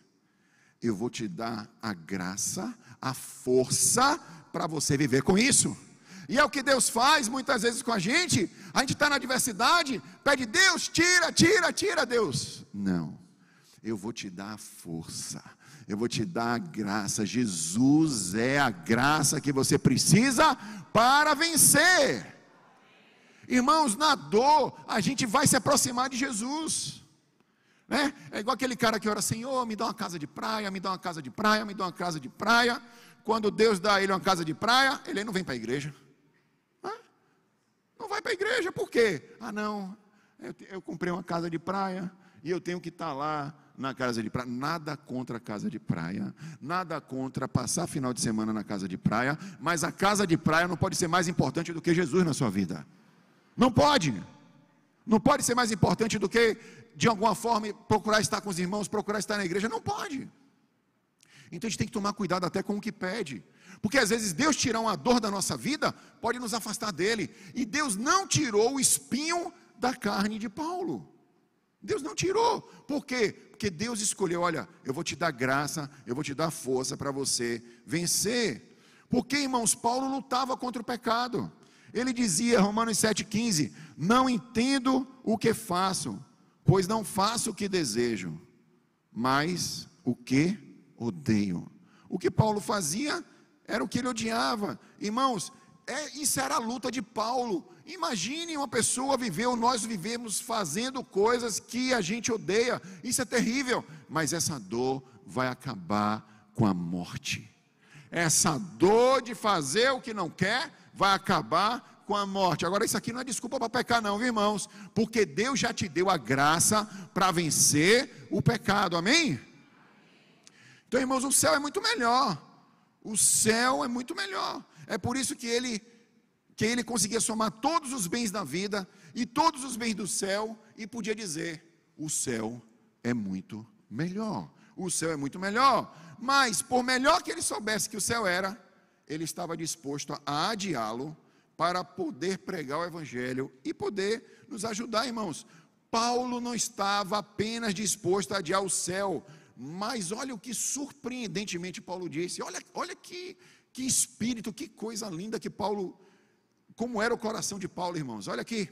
S1: eu vou te dar a graça, a força para você viver com isso. E é o que Deus faz muitas vezes com a gente está na adversidade, pede: Deus, tira, Deus, não, eu vou te dar a força, eu vou te dar a graça. Jesus é a graça que você precisa para vencer. Irmãos, na dor, a gente vai se aproximar de Jesus, né? É igual aquele cara que ora: Senhor, me dá uma casa de praia, me dá uma casa de praia, me dá uma casa de praia. Quando Deus dá a ele uma casa de praia, ele não vem para a igreja. Não vai para a igreja, por quê? Não, eu comprei uma casa de praia e eu tenho que estar lá na casa de praia. Nada contra a casa de praia, nada contra passar final de semana na casa de praia, mas a casa de praia não pode ser mais importante do que Jesus na sua vida. Não pode ser mais importante do que, de alguma forma, procurar estar com os irmãos, procurar estar na igreja. Não pode. Então a gente tem que tomar cuidado até com o que pede, porque às vezes Deus tirar uma dor da nossa vida pode nos afastar dele. E Deus não tirou o espinho da carne de Paulo. Deus não tirou. Por quê? Porque Deus escolheu: olha, eu vou te dar graça, eu vou te dar força para você vencer. Porque, irmãos, Paulo lutava contra o pecado. Ele dizia, Romanos 7,15: não entendo o que faço, pois não faço o que desejo, mas o que odeio. O que Paulo fazia era o que ele odiava. Irmãos, isso era a luta de Paulo. Imagine uma pessoa nós vivemos fazendo coisas que a gente odeia. Isso é terrível, mas essa dor vai acabar com a morte. Essa dor de fazer o que não quer vai acabar com a morte. Agora, isso aqui não é desculpa para pecar não, viu, irmãos? Porque Deus já te deu a graça para vencer o pecado, amém? Então, irmãos, o céu é muito melhor. O céu é muito melhor. É por isso que ele conseguia somar todos os bens da vida e todos os bens do céu, e podia dizer: o céu é muito melhor. O céu é muito melhor. Mas, por melhor que ele soubesse que o céu era, ele estava disposto a adiá-lo para poder pregar o evangelho e poder nos ajudar, irmãos. Paulo não estava apenas disposto a adiar o céu, mas olha o que surpreendentemente Paulo disse. Olha que espírito, que coisa linda que Paulo, como era o coração de Paulo, irmãos. Olha aqui,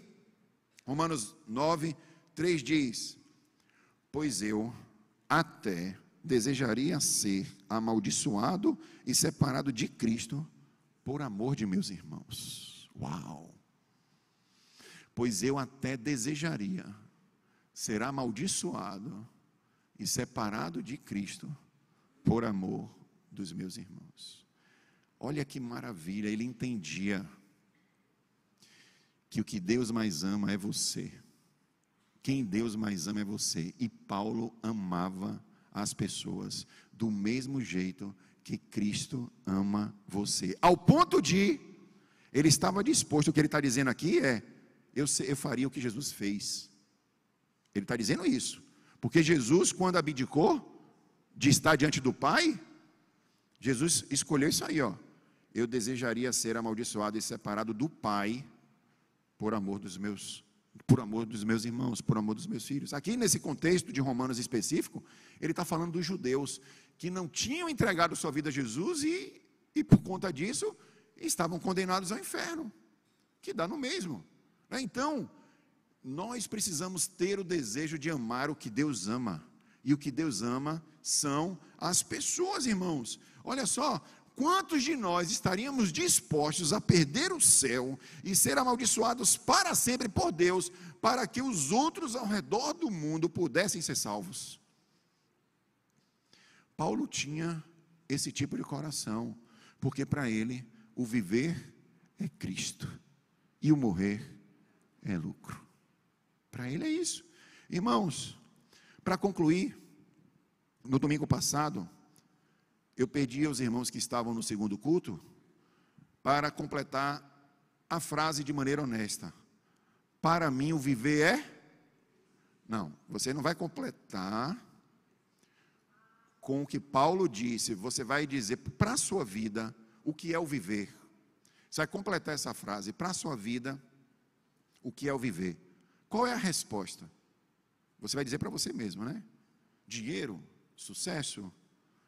S1: Romanos 9:3 diz: pois eu até desejaria ser amaldiçoado e separado de Cristo por amor de meus irmãos. Uau! pois eu até desejaria ser amaldiçoado e separado de Cristo por amor dos meus irmãos. Olha que maravilha, ele entendia que o que Deus mais ama é você. Quem Deus mais ama é você. E Paulo amava as pessoas do mesmo jeito que Cristo ama você. Ao ponto de, ele estava disposto, o que ele está dizendo aqui é, eu faria o que Jesus fez. Ele está dizendo isso. Porque Jesus, quando abdicou de estar diante do Pai, Jesus escolheu isso aí, ó. Eu desejaria ser amaldiçoado e separado do Pai por amor dos meus irmãos, por amor dos meus filhos. Aqui nesse contexto de Romanos específico, ele está falando dos judeus que não tinham entregado sua vida a Jesus e por conta disso estavam condenados ao inferno, que dá no mesmo. Então, nós precisamos ter o desejo de amar o que Deus ama, e o que Deus ama são as pessoas, irmãos. Olha só, quantos de nós estaríamos dispostos a perder o céu e ser amaldiçoados para sempre por Deus, para que os outros ao redor do mundo pudessem ser salvos? Paulo tinha esse tipo de coração, porque para ele o viver é Cristo e o morrer é lucro. Para ele é isso. Irmãos, para concluir, no domingo passado, eu pedi aos irmãos que estavam no segundo culto para completar a frase de maneira honesta. Para mim o viver é... Não, você não vai completar com o que Paulo disse, você vai dizer para a sua vida o que é o viver. Você vai completar essa frase, para a sua vida, o que é o viver. Qual é a resposta? Você vai dizer para você mesmo, né? Dinheiro, sucesso,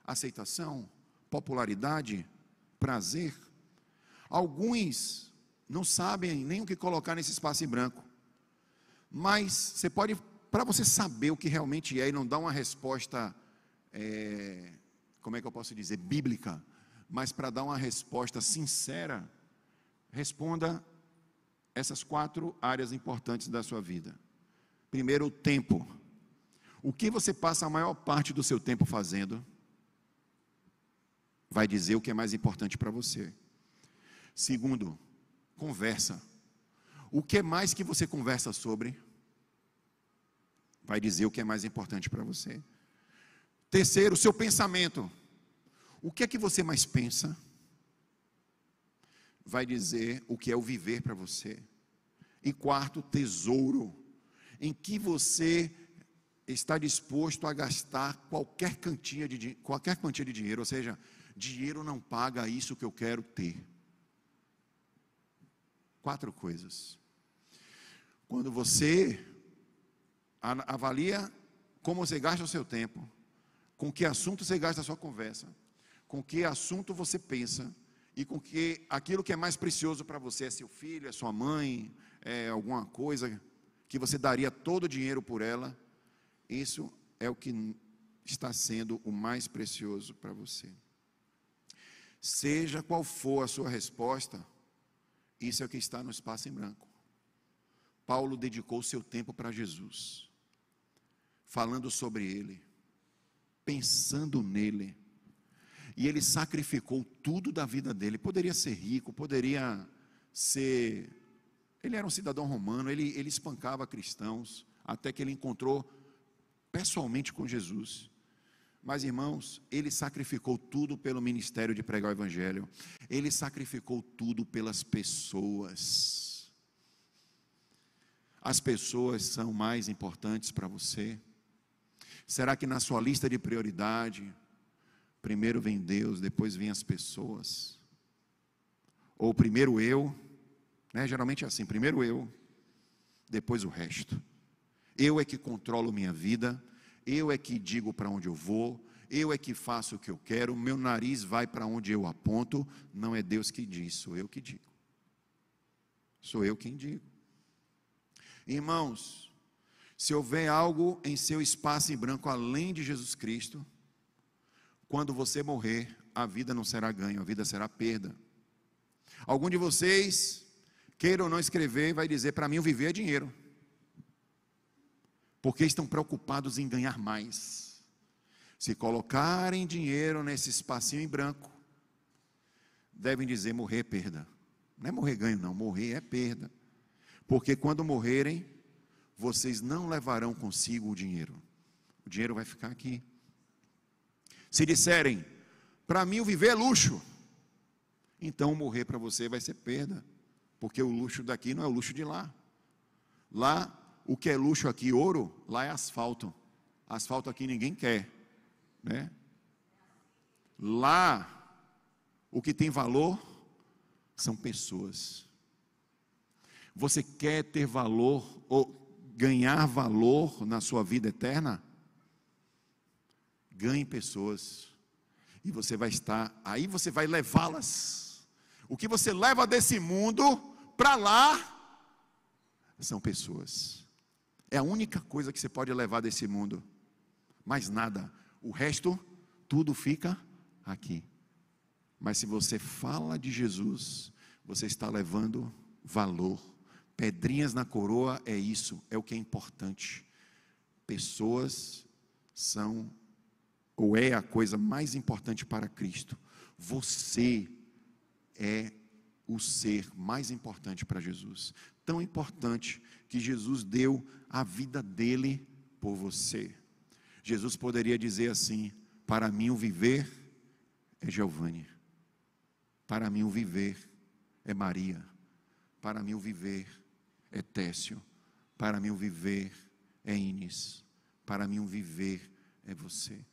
S1: aceitação, popularidade, prazer. Alguns não sabem nem o que colocar nesse espaço em branco. Mas você pode, para você saber o que realmente é e não dar uma resposta, como é que eu posso dizer, bíblica, mas para dar uma resposta sincera, responda essas 4 áreas importantes da sua vida. Primeiro, o tempo. O que você passa a maior parte do seu tempo fazendo, vai dizer o que é mais importante para você. Segundo, conversa. O que mais que você conversa sobre, vai dizer o que é mais importante para você. Terceiro, seu pensamento. O que é que você mais pensa, vai dizer o que é o viver para você. E quarto, tesouro, em que você está disposto a gastar qualquer quantia de dinheiro, ou seja, dinheiro não paga isso que eu quero ter. 4 coisas. Quando você avalia como você gasta o seu tempo, com que assunto você gasta a sua conversa, com que assunto você pensa, e com que aquilo que é mais precioso para você é seu filho, é sua mãe, é alguma coisa que você daria todo o dinheiro por ela, isso é o que está sendo o mais precioso para você. Seja qual for a sua resposta, isso é o que está no espaço em branco. Paulo dedicou o seu tempo para Jesus, falando sobre Ele, pensando nele, e ele sacrificou tudo da vida dele. Poderia ser rico, poderia ser... Ele era um cidadão romano, ele espancava cristãos, até que ele encontrou pessoalmente com Jesus. Mas, irmãos, ele sacrificou tudo pelo ministério de pregar o Evangelho. Ele sacrificou tudo pelas pessoas. As pessoas são mais importantes para você? Será que na sua lista de prioridade, primeiro vem Deus, depois vem as pessoas? Ou primeiro eu, né? Geralmente é assim, primeiro eu, depois o resto. Eu é que controlo minha vida, eu é que digo para onde eu vou, eu é que faço o que eu quero, meu nariz vai para onde eu aponto. Não é Deus que diz, sou eu que digo. Sou eu quem digo. Irmãos, se houver algo em seu espaço em branco além de Jesus Cristo, quando você morrer, a vida não será ganho, a vida será perda. Alguns de vocês queira ou não escrever, vai dizer: para mim o viver é dinheiro. Porque estão preocupados em ganhar mais. Se colocarem dinheiro nesse espacinho em branco, devem dizer: morrer é perda. Não é morrer ganho não, morrer é perda. Porque quando morrerem, vocês não levarão consigo o dinheiro. O dinheiro vai ficar aqui. Se disserem: para mim o viver é luxo, então morrer para você vai ser perda. Porque o luxo daqui não é o luxo de lá. Lá, o que é luxo aqui, ouro, lá é asfalto. Asfalto aqui ninguém quer, né? Lá, o que tem valor são pessoas. Você quer ter valor ou ganhar valor na sua vida eterna? Ganhe pessoas. E você vai estar, aí você vai levá-las. O que você leva desse mundo para lá são pessoas. É a única coisa que você pode levar desse mundo. Mais nada. O resto, tudo fica aqui. Mas se você fala de Jesus, você está levando valor. Pedrinhas na coroa é isso, é o que é importante. Pessoas são, ou é a coisa mais importante para Cristo. Você é o ser mais importante para Jesus. Tão importante que Jesus deu a vida dele por você. Jesus poderia dizer assim: para mim o viver é Giovanni. Para mim o viver é Maria. Para mim o viver é Técio. Para mim o viver é Inês. Para mim o viver é você.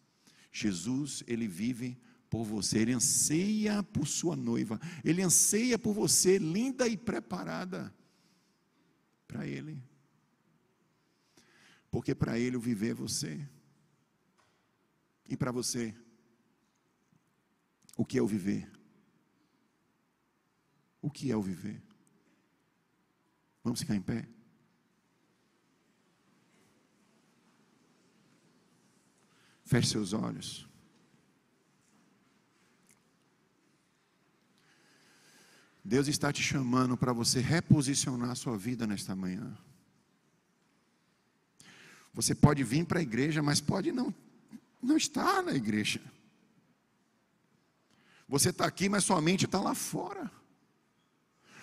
S1: Jesus, ele vive por você, ele anseia por sua noiva, ele anseia por você, linda e preparada para ele. Porque para ele o viver é você. E para você, o que é o viver? O que é o viver? Vamos ficar em pé? Feche seus olhos. Deus está te chamando para você reposicionar a sua vida nesta manhã. Você pode vir para a igreja, mas pode não estar na igreja. Você está aqui, mas sua mente está lá fora.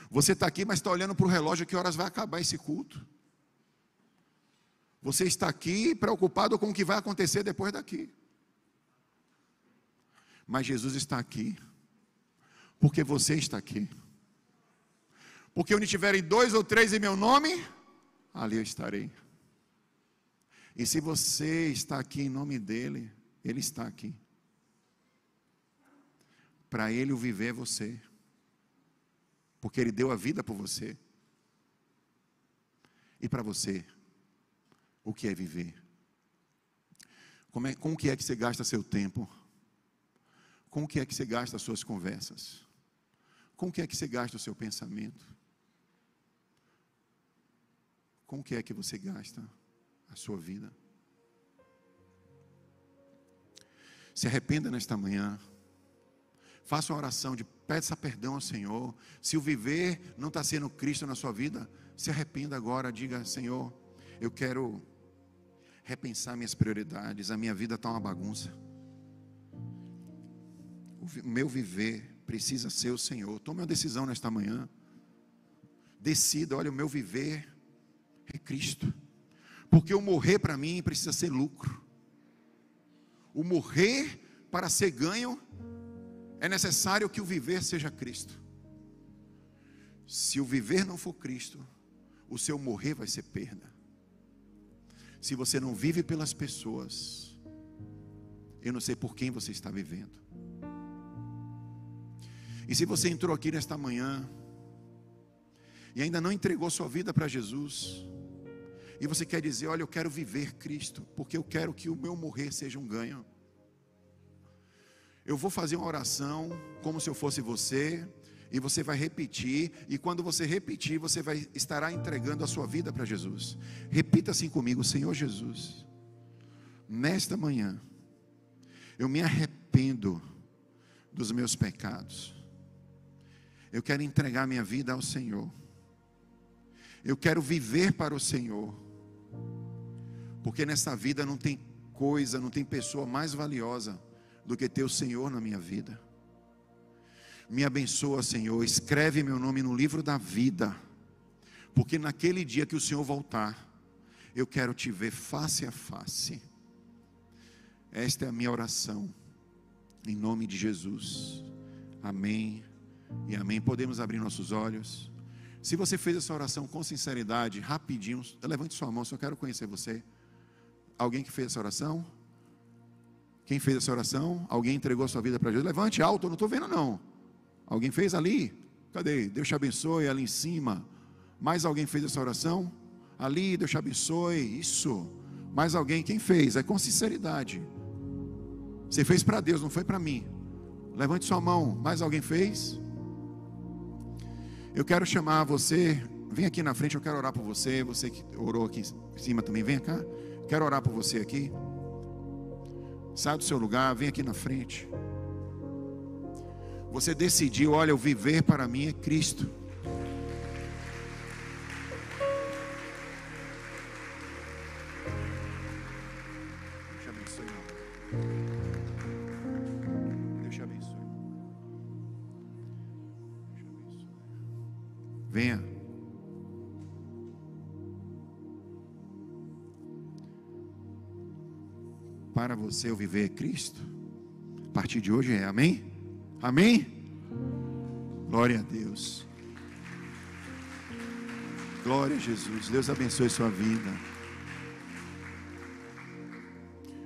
S1: Você está aqui, mas está olhando para o relógio, que horas vai acabar esse culto. Você está aqui preocupado com o que vai acontecer depois daqui. Mas Jesus está aqui, porque você está aqui. Porque onde tiverem 2 ou 3 em meu nome, ali eu estarei. E se você está aqui em nome dele, ele está aqui. Para ele o viver é você. Porque ele deu a vida por você. E para você, o que é viver? Com o que é que você gasta seu tempo? Com o que é que você gasta as suas conversas? Com o que é que você gasta o seu pensamento? Com o que é que você gasta a sua vida? Se arrependa nesta manhã. Faça uma oração de peça perdão ao Senhor. Se o viver não está sendo Cristo na sua vida, se arrependa agora. Diga: Senhor, eu quero repensar minhas prioridades. A minha vida está uma bagunça. O meu viver precisa ser o Senhor. Tome uma decisão nesta manhã. Decida: olha, o meu viver é Cristo. Porque o morrer para mim precisa ser lucro. O morrer para ser ganho, é necessário que o viver seja Cristo. Se o viver não for Cristo, o seu morrer vai ser perda. Se você não vive pelas pessoas, eu não sei por quem você está vivendo. E se você entrou aqui nesta manhã e ainda não entregou sua vida para Jesus, e você quer dizer: olha, eu quero viver Cristo, porque eu quero que o meu morrer seja um ganho. Eu vou fazer uma oração como se eu fosse você, e você vai repetir, e quando você repetir, você estará entregando a sua vida para Jesus. Repita assim comigo: Senhor Jesus, nesta manhã, eu me arrependo dos meus pecados. Eu quero entregar minha vida ao Senhor. Eu quero viver para o Senhor, porque nessa vida não tem coisa, não tem pessoa mais valiosa do que ter o Senhor na minha vida. Me abençoa, Senhor, escreve meu nome no livro da vida, porque naquele dia que o Senhor voltar, eu quero te ver face a face. Esta é a minha oração, em nome de Jesus. Amém e amém. Podemos abrir nossos olhos. Se você fez essa oração com sinceridade, rapidinho, levante sua mão, só quero conhecer você. Alguém que fez essa oração? Quem fez essa oração? Alguém entregou a sua vida para Jesus? Levante alto, eu não estou vendo não. Alguém fez ali? Cadê? Deus te abençoe, ali em cima. Mais alguém fez essa oração? Ali, Deus te abençoe. Isso. Mais alguém? Quem fez? É com sinceridade. Você fez para Deus, não foi para mim. Levante sua mão. Mais alguém fez? Eu quero chamar você. Vem aqui na frente, eu quero orar por você. Você que orou aqui em cima também, vem cá. Quero orar por você aqui. Sai do seu lugar, vem aqui na frente. Você decidiu, olha, o viver para mim é Cristo. Deus te abençoe, irmão. Deus te abençoe. Deus te abençoe. Venha. Para você o viver é Cristo. A partir de hoje é, amém? Amém? Glória a Deus. Glória a Jesus. Deus abençoe sua vida.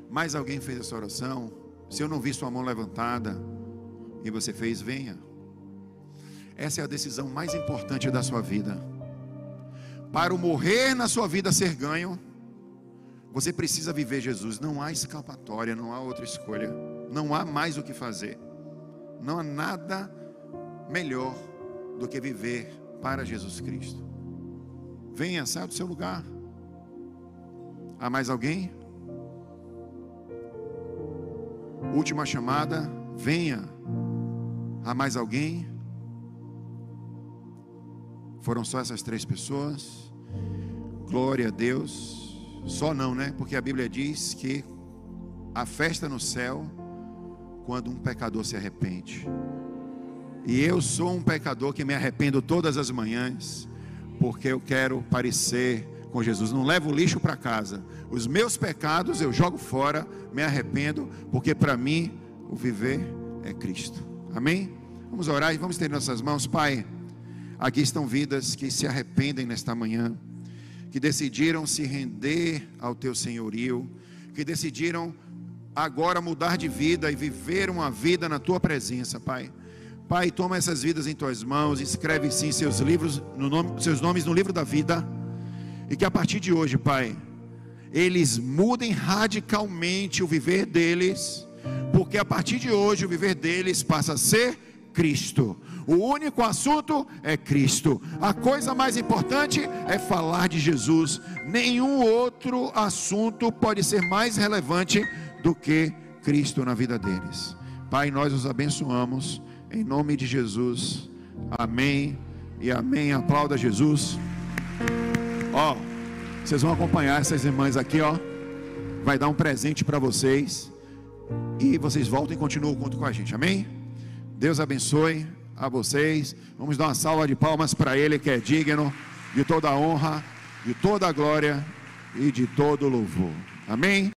S1: Mais alguém fez essa oração? Se eu não vi sua mão levantada e você fez, venha. Essa é a decisão mais importante da sua vida. Para o morrer na sua vida ser ganho, você precisa viver Jesus. Não há escapatória, não há outra escolha. Não há mais o que fazer. Não há nada melhor do que viver para Jesus Cristo. Venha, saia do seu lugar. Há mais alguém? Última chamada, venha. Há mais alguém? Foram só essas 3 pessoas? Glória a Deus. Só não, né? Porque a Bíblia diz que a festa no céu quando um pecador se arrepende. E eu sou um pecador que me arrependo todas as manhãs, porque eu quero parecer com Jesus. Não levo lixo para casa. Os meus pecados eu jogo fora, me arrependo, porque para mim o viver é Cristo. Amém? Vamos orar e vamos ter nossas mãos. Pai, aqui estão vidas que se arrependem nesta manhã, que decidiram se render ao teu senhorio, que decidiram agora mudar de vida e viver uma vida na tua presença, Pai. Pai, toma essas vidas em tuas mãos, escreve sim seus nomes no livro da vida, e que a partir de hoje, Pai, eles mudem radicalmente o viver deles, porque a partir de hoje o viver deles passa a ser Cristo. O único assunto é Cristo. A coisa mais importante é falar de Jesus. Nenhum outro assunto pode ser mais relevante do que Cristo na vida deles. Pai, nós os abençoamos em nome de Jesus. Amém e amém. Aplauda Jesus. Ó, vocês vão acompanhar essas irmãs aqui, ó. Vai dar um presente para vocês e vocês voltam e continuam o culto com a gente. Amém? Deus abençoe a vocês. Vamos dar uma salva de palmas para Ele, que é digno de toda a honra, de toda a glória e de todo o louvor. Amém?